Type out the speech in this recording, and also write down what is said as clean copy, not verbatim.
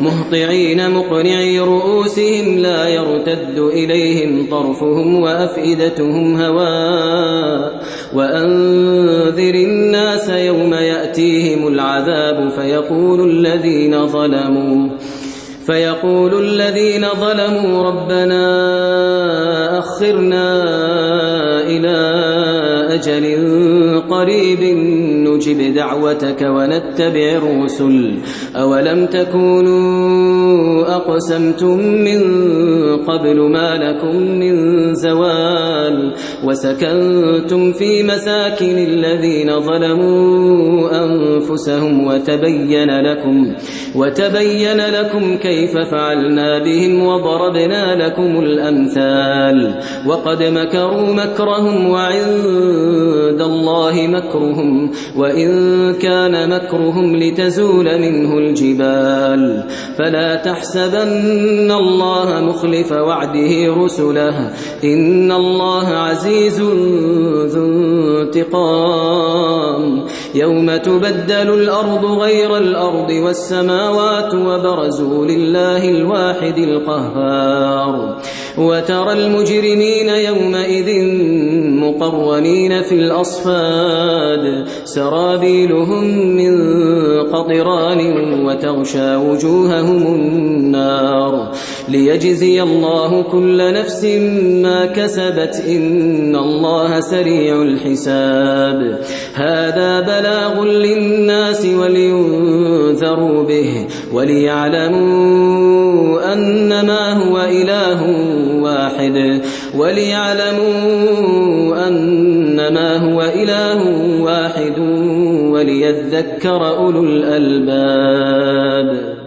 مهطعين مقنعي رؤوسهم لا يرتد إليهم طرفهم وأفئدتهم هواء وأنذر الناس يوم يأتيهم العذاب فيقول الذين ظلموا ربنا أخرنا إلى أجل قريب نجب دعوتك ونتبع الرسل أولم تكونوا أقسمتم من قبل ما لكم من زوال وسكنتم في مساكن الذين ظلموا أنفسهم وتبين لكم كيف فعلنا بهم وضربنا لكم الأمثال وقد مكروا مكرهم وعند الله مكرهم وإن كان مكرهم لتزول منه الجبال فلا تحسبن الله مخلف وعده رسله إن الله عزيز ذو انتقام يوم تبدل الأرض غير الأرض والسماوات وبرزوا لله الواحد القهار وترى المجرمين يومئذ مقرنين في الأصفاد سرابيلهم من قطران وتغشى وجوههم النار ليجزي الله كل نفس ما كسبت إن الله سريع الحساب هذا بلاغ للناس ولينذروا به وليعلموا أنما هو إله واحد وليذكر أولو الألباب.